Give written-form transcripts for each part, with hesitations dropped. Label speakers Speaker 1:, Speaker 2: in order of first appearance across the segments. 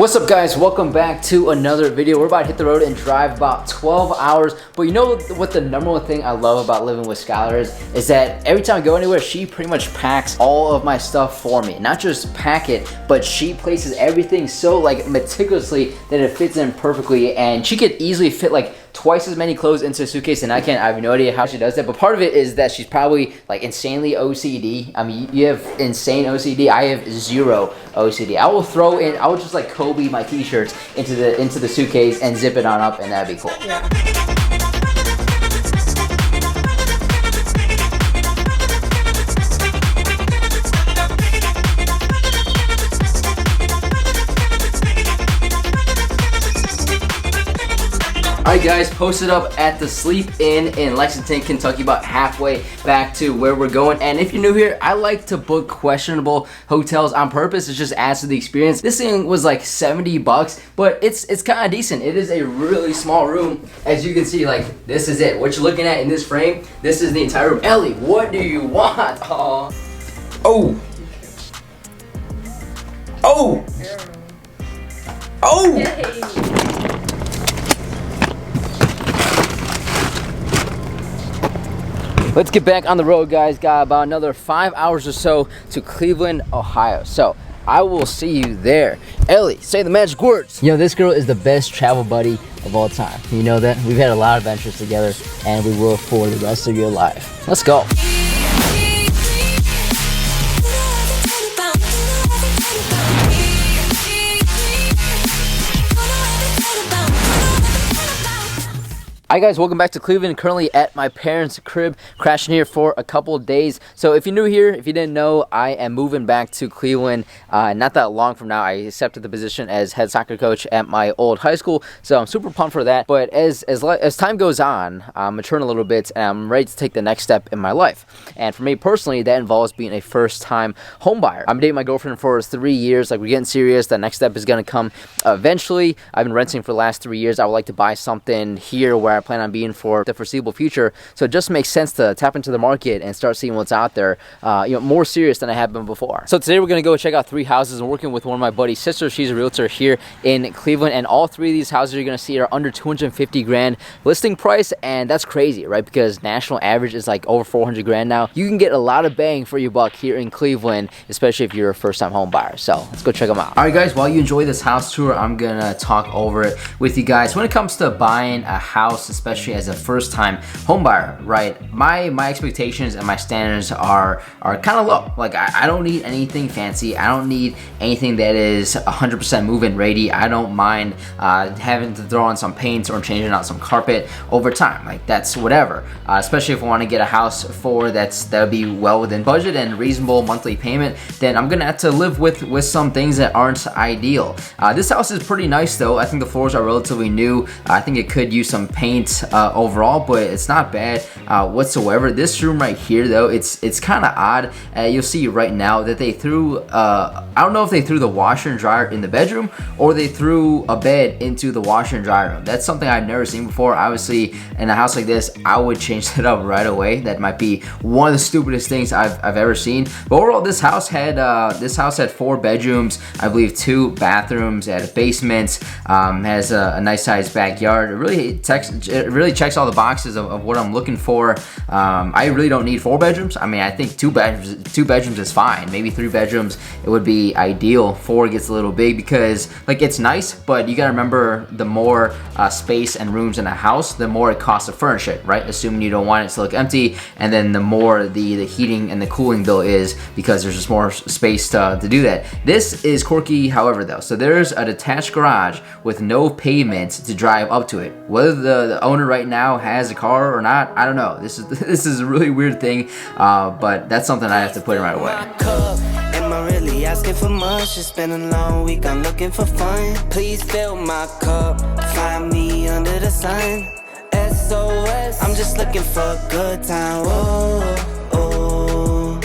Speaker 1: What's up guys, welcome back to another video. We're about to hit the road and drive about 12 hours. But you know what the number one thing I love about living with Skylar is that every time I go anywhere, she pretty much packs all of my stuff for me. Not just pack it, but she places everything so like meticulously that it fits in perfectly, and she could easily fit like twice as many clothes into a suitcase than I can. I have no idea how she does that, but part of it is that she's probably like insanely OCD. I mean, you have insane OCD. I have zero OCD. I will just like Kobe my t-shirts into the suitcase and zip it on up, and that'd be cool.
Speaker 2: Yeah.
Speaker 1: Alright guys, posted up at the Sleep Inn in Lexington, Kentucky, about halfway back to where we're going. And if you're new here, I like to book questionable hotels on purpose. It just adds to the experience. This thing was like 70 bucks, but it's kind of decent. It is a really small room. As you can see, like, this is it. What you're looking at in this frame, this is the entire room. Ellie, what do you want? Oh. Oh. Oh. Oh.
Speaker 2: Yay.
Speaker 1: Let's get back on the road, guys. Got about another 5 hours or so to Cleveland, Ohio. So I will see you there. Ellie, say the magic words. You know, this girl is the best travel buddy of all time. You know that? We've had a lot of adventures together, and we will for the rest of your life. Let's go. Hi guys, welcome back to Cleveland. Currently at my parents' crib, crashing here for a couple of days. So if you're new here, if you didn't know, I am moving back to Cleveland not that long from now. I accepted the position as head soccer coach at my old high school, so I'm super pumped for that. But as time goes on, I'm maturing a little bit, and I'm ready to take the next step in my life. And for me personally, that involves being a first-time home buyer. I'm dating my girlfriend for 3 years. Like, we're getting serious. The next step is going to come eventually. I've been renting for the last 3 years. I would like to buy something here where I plan on being for the foreseeable future. So it just makes sense to tap into the market and start seeing what's out there, more serious than I have been before. So today we're going to go check out 3 houses. I'm working with one of my buddy's sisters. She's a realtor here in Cleveland, and all 3 of these houses you're going to see are under 250 grand listing price, and that's crazy, right? Because national average is like over 400 grand now. You can get a lot of bang for your buck here in Cleveland, especially if you're a first-time home buyer. So let's go check them out. All right, guys, while you enjoy this house tour, I'm going to talk over it with you guys. When it comes to buying a house, especially as a first-time home buyer, right? My expectations and my standards are kind of low. Like, I don't need anything fancy. I don't need anything that is 100% move-in ready. I don't mind having to throw on some paint or changing out some carpet over time. Like, that's whatever. Especially if I want to get a house that'll be well within budget and reasonable monthly payment, then I'm gonna have to live with some things that aren't ideal. This house is pretty nice though. I think the floors are relatively new. I think it could use some paint overall, but it's not bad whatsoever. This room right here though, it's kind of odd. You'll see right now that they threw I don't know if they threw the washer and dryer in the bedroom or they threw a bed into the washer and dryer room. That's something I've never seen before. Obviously in a house like this, I would change it up right away. That might be one of the stupidest things I've ever seen. But overall, this house had 4 bedrooms, I believe 2 bathrooms, had a basement, has a nice sized backyard. It really checks all the boxes of what I'm looking for. I really don't need 4 bedrooms. I mean, I think 2 bedrooms is fine. Maybe 3 bedrooms, it would be ideal. 4 gets a little big because, like, it's nice, but you gotta remember, the more space and rooms in a house, the more it costs to furnish it, right? Assuming you don't want it to look empty, and then the more the heating and the cooling bill is, because there's just more space to do that. This is quirky, however, though. So there's a detached garage with no pavement to drive up to it. Whether the owner right now has a car or not, I don't know. This is a really weird thing, but that's something I have to put in right away.
Speaker 3: Am I really asking for much? It's been a long week, I'm looking for fun. Please fill my cup, find me under the sun. SOS, I'm just looking for a good time. Oh, oh,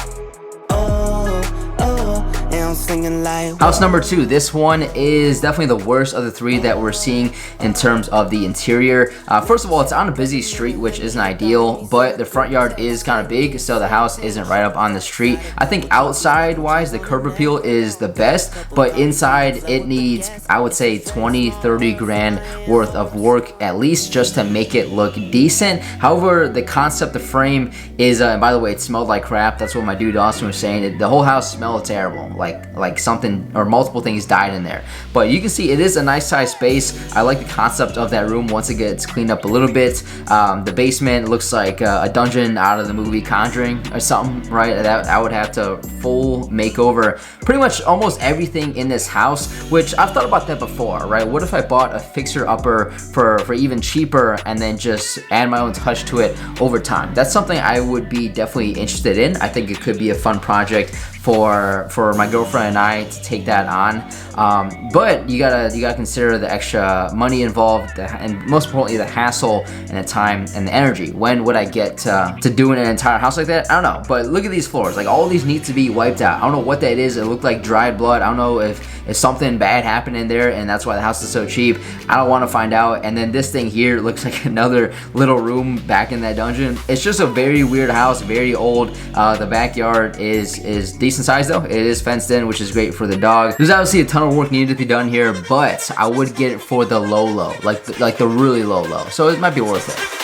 Speaker 3: oh, oh. And I'm I'm singing like
Speaker 1: House number 2. This one is definitely the worst of the 3 that we're seeing in terms of the interior. First of all, it's on a busy street, which isn't ideal, but the front yard is kind of big, so the house isn't right up on the street. I think outside wise, the curb appeal is the best, but inside it needs, I would say, 20-30 grand worth of work at least just to make it look decent. However, the concept, the frame is, and by the way, it smelled like crap. That's what my dude Austin was saying. The whole house smelled terrible, like something or multiple things died in there. But you can see it is a nice size space. I like the concept of that room once it gets cleaned up a little bit. The basement looks like a dungeon out of the movie Conjuring or something, right? That I would have to full makeover pretty much almost everything in this house, which I've thought about that before, right? What if I bought a fixer-upper for even cheaper and then just add my own touch to it over time? That's something I would be definitely interested in. I think it could be a fun project for my girlfriend and I to take that on, but you gotta consider the extra money involved, and most importantly the hassle and the time and the energy. When would I get to doing an entire house like that? I don't know, but look at these floors. Like, all these need to be wiped out. I don't know what that is. It looked like dried blood. I don't know if something bad happened in there and that's why the house is so cheap. I don't want to find out. And then this thing here looks like another little room back in that dungeon. It's just a very weird house, very old. The backyard is decent size though. It is fenced in, which is great for the dog. There's obviously a ton of work needed to be done here, but I would get it for the low, like the really low. So it might be worth it.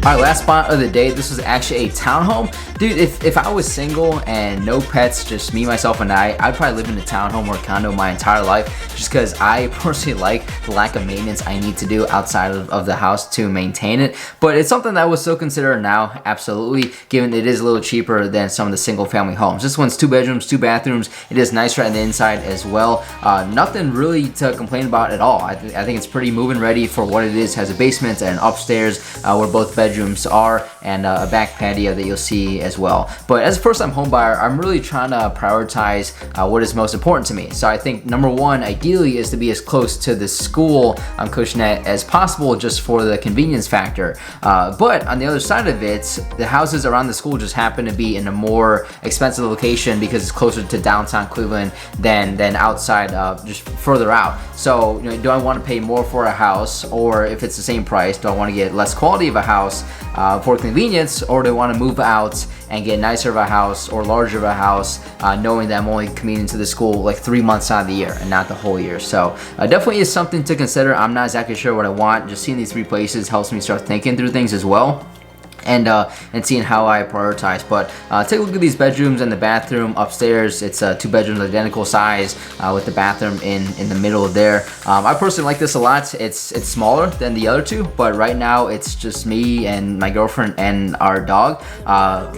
Speaker 1: Alright, last spot of the day. This is actually a townhome. Dude, if I was single and no pets, just me, myself, and I'd probably live in a townhome or condo my entire life, just because I personally like the lack of maintenance I need to do outside of the house to maintain it. But it's something that I would still consider now, absolutely, given it is a little cheaper than some of the single family homes. This one's 2 bedrooms, 2 bathrooms. It is nicer on the inside as well. Nothing really to complain about at all. I think it's pretty move-in ready for what it is. It has a basement and an upstairs where both bedrooms are, and a back patio that you'll see as well. But as a first-time home buyer, I'm really trying to prioritize what is most important to me. So I think number 1, ideally, is to be as close to the school on Cushnet as possible, just for the convenience factor. But on the other side of it, the houses around the school just happen to be in a more expensive location because it's closer to downtown Cleveland than outside, just further out. So, you know, do I want to pay more for a house, or if it's the same price, do I want to get less quality of a house for convenience, or do I want to move out and get nicer of a house or larger of a house, knowing that I'm only commuting to the school like 3 months out of the year and not the whole year? So definitely is something to consider. I'm not exactly sure what I want. Just seeing these 3 places helps me start thinking through things as well. And seeing how I prioritize. But take a look at these bedrooms and the bathroom upstairs. It's 2 bedrooms, identical size, with the bathroom in the middle there. I personally like this a lot. It's smaller than the other 2, but right now it's just me and my girlfriend and our dog.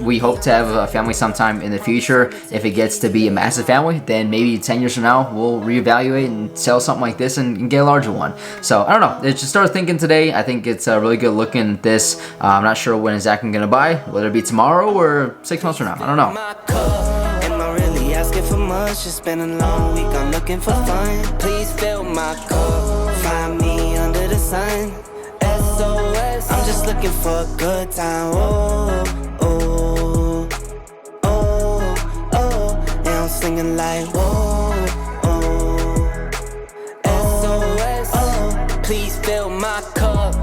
Speaker 1: We hope to have a family sometime in the future. If it gets to be a massive family, then maybe 10 years from now we'll reevaluate and sell something like this and get a larger one. So I don't know. It just started thinking today. I think it's really good looking. This I'm not sure when exactly I'm gonna buy, whether it be tomorrow or 6 months from now. I don't know.
Speaker 3: Am I really asking for much? It's been a long week, I'm looking for fun. Please fill my cup, find me under the sun. SOS, I'm just looking for a good time. Oh, oh, oh, oh. Now I'm singing like whoa, oh. SOS, oh. Please fill my cup.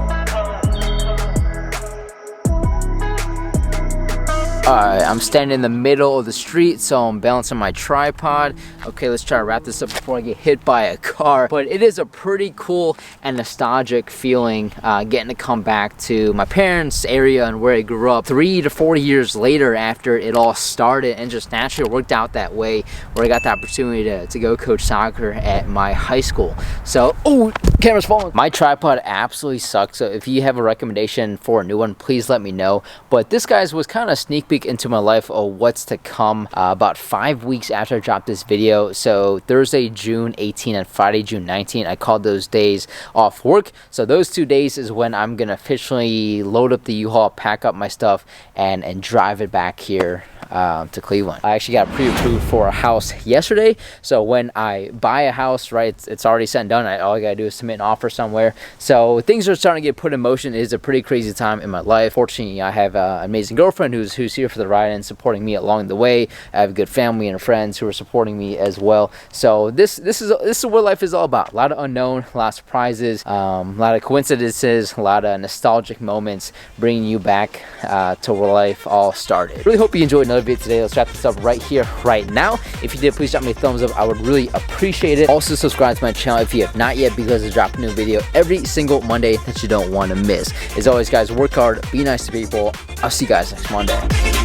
Speaker 1: Alright, I'm standing in the middle of the street, so I'm balancing my tripod. Okay, let's try to wrap this up before I get hit by a car. But it is a pretty cool and nostalgic feeling getting to come back to my parents' area and where I grew up 3 to 4 years later after it all started, and just naturally worked out that way where I got the opportunity to go coach soccer at my high school. So, oh, camera's falling. My tripod absolutely sucks, so if you have a recommendation for a new one, please let me know. But this, guys, was kind of sneak peek into my life of what's to come about 5 weeks after I dropped this video. So Thursday, June 18 and Friday, June 19, I called those days off work. So those 2 days is when I'm gonna officially load up the U-Haul, pack up my stuff, and drive it back here to Cleveland. I actually got pre-approved for a house yesterday, so when I buy a house, right, it's already set and done. All I gotta do is submit an offer somewhere. So things are starting to get put in motion. It is a pretty crazy time in my life. Fortunately, I have an amazing girlfriend who's here for the ride and supporting me along the way. I have a good family and friends who are supporting me as well. So this is what life is all about. A lot of unknown, a lot of surprises, a lot of coincidences, a lot of nostalgic moments, bringing you back to where life all started. Really hope you enjoyed another video today. Let's wrap this up right here, right now. If you did, please drop me a thumbs up. I would really appreciate it. Also, subscribe to my channel if you have not yet, because I drop a new video every single Monday that you don't want to miss. As always, guys, work hard, be nice to people. I'll see you guys next Monday.